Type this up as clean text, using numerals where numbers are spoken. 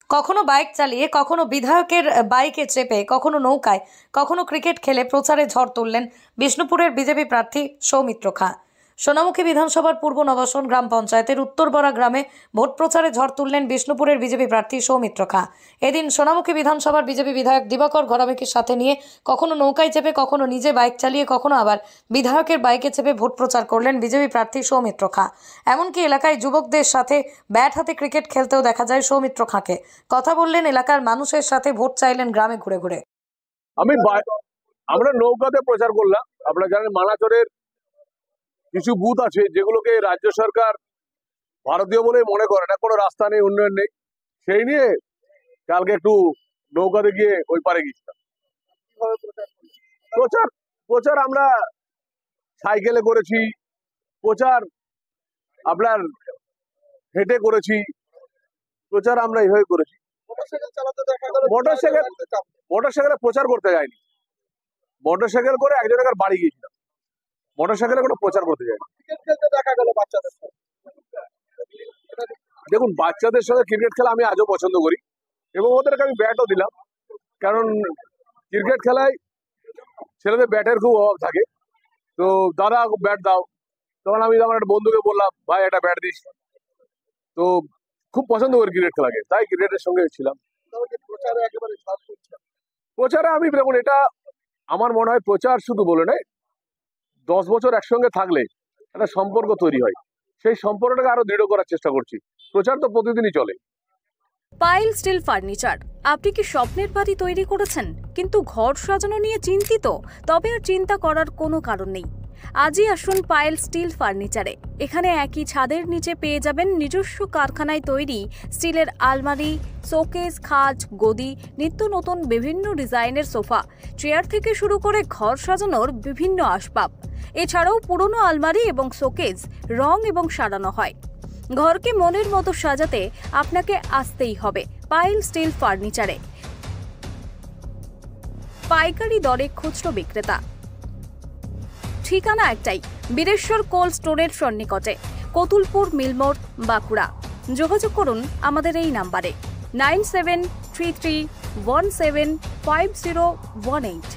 কখনো বাইক চালিয়ে, কখনো বিধায়কের বাইকে চেপে, কখনো নৌকায়, কখনো ক্রিকেট খেলে প্রচারে ঝড় তুললেন বিষ্ণুপুরের বিজেপি প্রার্থী সৌমিত্র খাঁ। সোনামুখী বিধানসভার পূর্ব নবাসন গ্রাম পঞ্চায়েতের উত্তরবরা গ্রামে ভোট প্রচারে ঝড় তুললেন বিষ্ণুপুরের বিজেপি প্রার্থী সৌমিত্র খাঁ। এদিন সোনামুখী বিধানসভার বিজেপি বিধায়ক দিবাকর ঘরামিকে সাথে নিয়ে কখনো নৌকায় চেপে, কখনো নিজে বাইক চালিয়ে, কখনো আবার বিধায়কের বাইকে চেপে ভোট প্রচার করলেন বিজেপি প্রার্থী সৌমিত্র খাঁ। এমনকি এলাকায় যুবকদের সাথে ব্যাট হাতে ক্রিকেট খেলতেও দেখা যায় সৌমিত্র খাঁকে। কথা বললেন, এলাকার মানুষের সাথে ভোট চাইলেন গ্রামে ঘুরে ঘুরে। আমরা নৌকাতে প্রচার করলাম। আপনারা জানেন মানাচরের কিছু বুথ আছে যেগুলোকে রাজ্য সরকার ভারতীয় বলে মনে করে না, কোনো রাস্তা নেই, উন্নয়ন নেই। সেই নিয়ে কালকে একটু নৌকাতে গিয়ে ওই পারে গেছিলাম। প্রচার আমরা সাইকেলে করেছি, প্রচার আপনার হেঁটে করেছি, প্রচার আমরা এইভাবে করেছি। মোটরসাইকেলে প্রচার করতে যায়নি, মোটরসাইকেল করে একজনের বাড়ি গিয়েছিলাম, মোটরসাইকেলে কোনো প্রচার করতে যায়নি। দেখুন, বাচ্চাদের সঙ্গে ক্রিকেট খেলা আমি আজও পছন্দ করি এবং ওদেরকে আমি ব্যাটও দিলাম, কারণ ক্রিকেট খেলায় ছেলেদের ব্যাটের খুব অভাব থাকে। তো দাদা ব্যাট দাও, তখন আমি আমার একটা বন্ধুকে বললাম, ভাই একটা ব্যাট দিস। তো খুব পছন্দ করি ক্রিকেট খেলাকে, তাই ক্রিকেটের সঙ্গে ছিলাম। প্রচারে আমি দেখুন, এটা আমার মনে হয় প্রচার শুধু বলে নয়, 10 বছর একসঙ্গে থাকলে একটা সম্পর্ক তৈরি হয়, সেই সম্পর্কটাকে আরো দৃঢ় করার চেষ্টা করছি। প্রচার তো প্রতিদিনই চলে। পাইল স্টিল ফার্নিচার, আপনি কি স্বপ্নের বাড়ি তৈরি করেছেন কিন্তু ঘর সাজানো নিয়ে চিন্তিত? তবে আর চিন্তা করার কোনো কারণ নেই। আজই আসুন পাইল স্টিল ফার্নিচারে। এখানে একই ছাদের নিচে পেয়ে যাবেন নিজস্ব কারখানায় তৈরি স্টিলের আলমারি, শোকেস, খাট, গদি, নিত্য নতুন বিভিন্ন ডিজাইনের সোফা, চেয়ার থেকে শুরু করে ঘর সাজানোর বিভিন্ন আসবাব। এছাড়াও পুরনো আলমারি এবং শোকেস রং এবং সারানো হয়। ঘরকে মনের মতো সাজাতে আপনাকে আসতেই হবে পাইল স্টিল ফার্নিচারে। পাইকারি দরে খুচরো বিক্রেতা। ঠিকানা একটাই, বীরেশ্বর কোল্ড স্টোরের সন্নিকটে, কতুলপুর মিলমোড়, বাঁকুড়া। যোগাযোগ করুন আমাদের এই নাম্বারে 9733175018।